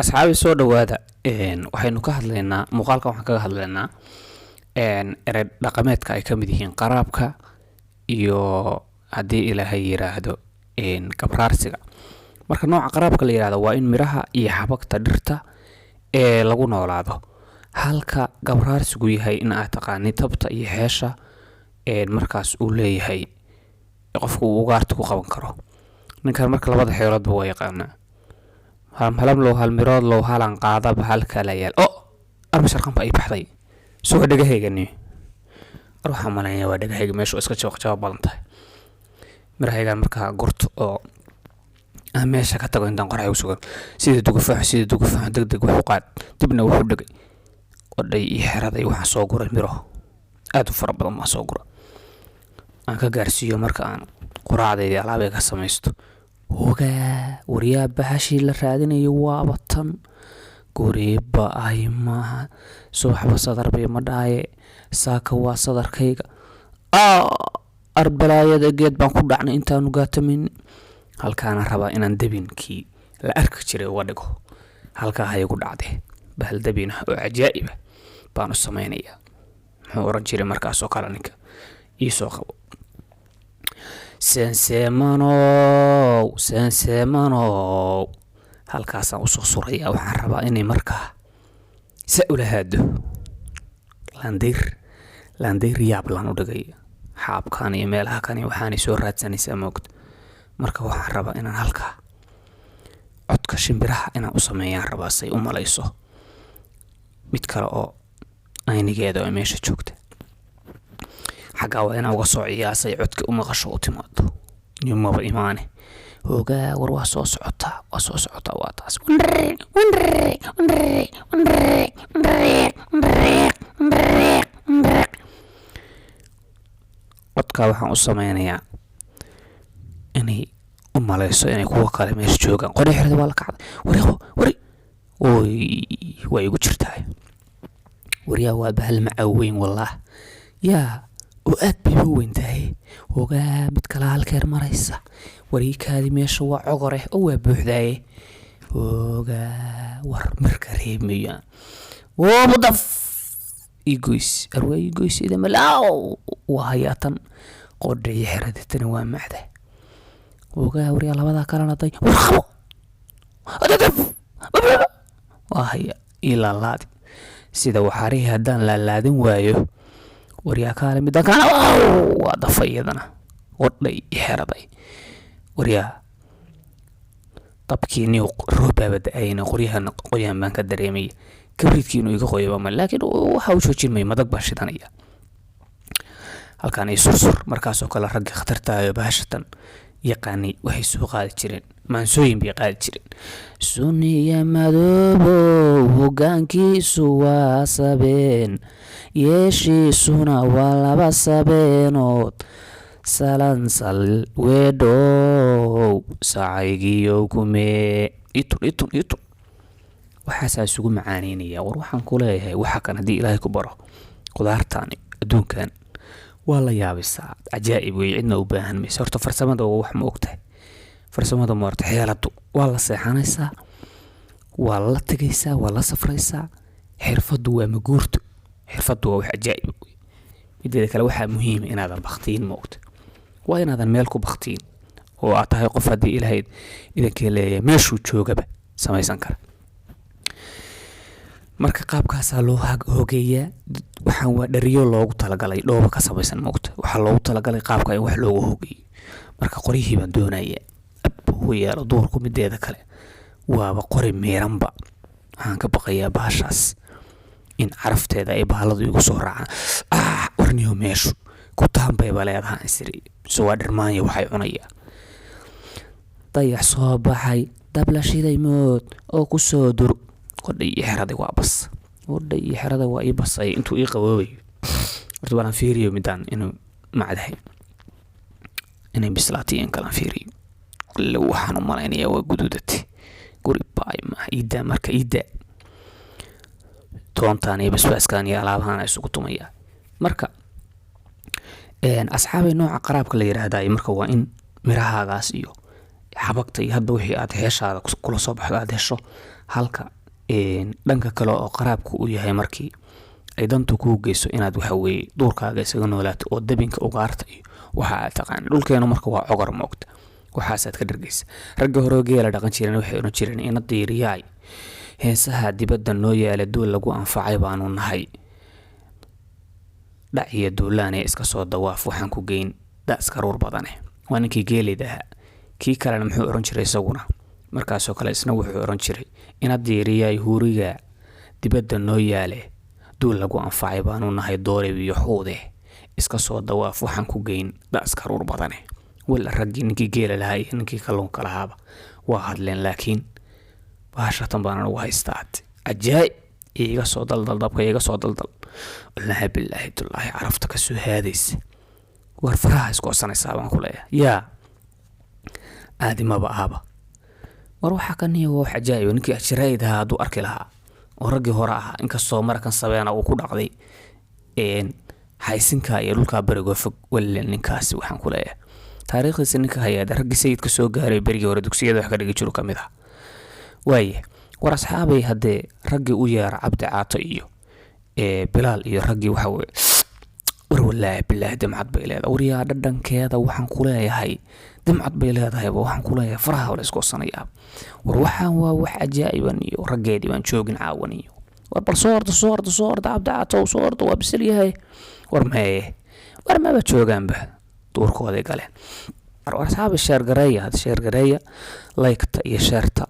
asxaabi soo dhawaada waxaynu ka hadlaynaa muuqaalka waxaan kaga hadlaynaa erey dhaqameedka ay ka mid yihiin qaraabka iyo haddii ilaahay yiraahdo gabraarsiga. Marka nooca qaraabka la yiraahdo waa in miraha iyo xabagta dhirta ee lagu noolaado, halka gabraarsigu yahay in aad taqaani tabta iyo heesha markaas uu leeyahay qofku uu ugaarta ku qaban karo. ninkan marka labada xeeloodba waa yaqaanaa. halam loo hal mirood loo halan qaadaba halka la yeel arma sharqan ba ay baxday soo dhagaheegani ruuxa malaynaya waa dhagaheega meesha iska jawaab badan tahay. mirahaygan marka gurto oo meesha ka tago intaan qoray u sugan sida dugufaax degdeg wuxuu qaad dibna wuxuu dhigay oday iyo xeraday waxa soo guray miro aad u fara badan ma soo gura aan ka gaarsiiyo marka aan quraacdeedii alaabay ka samaysto. wariyaa bahashi la raadinayo waa batan guriba ay ma subaxba sadar bay ma dhaaye saaka waa sadarkayga arbalaayada geed baan ku dhacnay intaanu gaatamin. halkaana rabaa inaan dabinkii la arki jiray uga dhigo halkaa hay ugu dhacday bahal dabin oo cajaa'ib baan u samaynayaa. muxuu oran jiray markaas oo kale ninka ii soo qabo sensemano halkaasaan usoo suraya. waxaan rabaa inay markaa sa ula haado landiir yaab laan u dhigay xaabkan iyo meelaha kan waxaanay soo raadsanaysaa moogta. marka waxaan rabaa inaan halkaa codka shimbiraha inaan u sameeyaan rabaa say u malayso mid kale oo aynigeeda oo meesha joogta. xaggaa waa inaan uga soo ciyaasay codka u maqasho u timaado nimaba imaane war waa soo socotaa waa taas codkaa waxaan u sameynayaa inay u malayso inay kuwa kale meesha joogaan. qorixirada waa la kacday waa igu jirtaa. wariyaa waa bahal macaaweyn wallaah yaa oo aad bay u weyn tahay mid kale halkeer maraysa wariikaadii meesha waa cogore oo waa buuxdaaye war marka reemayaan mudaf igoys ida malaaw waa hayaatan qodhay xeraditana waa macda wariyaa labada kalena day warqabo waa haya ilaalaadi sida waxaarihi haddaan laalaadin waayo wariyaa kaale midaan kaana waa dafay iyadana qodhay xeraday wariyaa dabkiini roobaaba da-ayna qoryahana qoyaan baan ka dareemaya kabriidkii inuu iga qoyaba ma laakiin waxa uu joojinmay madag baan shidanaya. halkaan ay sursur markaasoo kale ragga khatartaayo bahashatan yaqaanay waxay soo qaadi jireen maansooyin bay qaadi jireen. suniya madoobow hoggaankiisu waa sabeen yeeshiisuna waa laba sabeenood salansal weedhow sacaygiyo kumee itun waxaasaa isugu macaanaynaya. war waxaan ku leeyahay waxa kan haddii ilaahay ku baro qudaartaan adduunkan waa la yaabisaa cajaa'ib wey cidna u baahan maysa. horta farsamada wax ma ogtahay farsamada maarta xeeladu waa la seexanaysaa waa la tagaysaa waa la safraysaa. xirfadu waa maguurto xirfadu waa wax cajaa'ib wey. mideeda kale waxaa muhiim inaadan baktiin ma ogta waa inaadan meel ku baktiin oo aad tahay qof haddii ilaahay idinkee leeyahay meeshuu joogaba samaysan kara. marka qaabkaasaa loo hogeeyaa. waxaan waa dhariyo loogu talagalay dhooba ka samaysan moogta waxaa loogu talagalay qaabka in wax loogu hogeeyo. marka qoryihii baan doonaya abuu yaalo duurku mideeda kale waaba qori meeranba waxaan ka baqayaa bahashaas in carafteeda ay bahaladu igu soo raacaan. warniyo meeshu ku taanbayba leedahaan isiri so waa dharmaanya waxay cunayaa. dayax soo baxay dabla shiday mood oo ku soo dur qodhay iyo xeraday waa bas qodhay iyo xeraday waa ii basay intuu ii qaboobayo. horta waan fiiriyo midaan inuu macdahay inay bislaatay in kala fiiriyo kullu waxaan u malaynayaa waa guduudati guri baay ma ida marka ida toontaan iyo basbaaskan iyo alaabahan isugu tumaya. marka asxaabay nooca qaraabka la yiraahdaa marka waa in mirahaagaas iyo xabagta iyo hadba wixii aad heeshaada kula soo baxdo aad hesho halka dhanka kale oo qaraabku uu yahay markii ay dantu kuu geyso inaad waxa weeye duurkaaga isaga noolaato oo dabinka ugaarta iyo waxa aad taqaan. Dhulkeena marka waa cogar moogta, waxaasaad ka dhargeysa. Ragga hore geela dhaqan jireen waxay oran jireen ina diiriyaay heesaha dibadda noo yaala duul lagu anfacay baanu nahay, dhac iyo duulaanee iska soo dawaaf waxaan ku geyn daas karuur badane. waa ninkii geelida ahaa. kii kalena muxuu oran jiray isaguna markaasoo kale isna wuxuu oran jiray ina diiriyaay huuriga dibadda noo yaale duul lagu anfacay baanu nahay, doore iyo xuude iska soo dawaaf waxaan ku geyn daas karuur badane. wala raggii ninkii geela lahaa iyo ninkii kalluunka lahaaba waa hadleen, laakiin baashatan baan ugu haystaa ajaay iga soo daldal dabka iga soo daldal. wallaahi billaahi tullaahi carafta ka soo haadaysa war faraha isku sanaysaa baan ku leeyahay yaa aadimaba ahaba. war waxa kan iyo wax ajaayib ninkii ajraayda hadduu arki lahaa oo raggii hore ahaa inkastoo markan sabeena uu ku dhaqday haysinka iyo dhulka barigo fog. walla ninkaasi waxaan ku leeyahay taariikhdiisa ninka hayaada raggii sayidka soo gaaray berigii hore dugsiyada wax ka dhigi jiro kamid ah. waaye war asxaabay haddee raggii u yeera cabdi caato iyo bilaal iyo raggii waxa weye war wallaahi billaahi dimcad bay leedahay. waryaa dhadhankeeda waxaan ku leeyahay dimcad bay leedahay waxaan ku leeyahay faraha wala isku sanayaa. war waxaan waa wax ajaa'iban iyo raggeedii baan joogin caawan iyo war bal soo orda cabdi caato soo orda waa bisil yahay. war maba joogaanba duurkooday galeen. war asxaabay sheer gareeya laykta iyo sheerta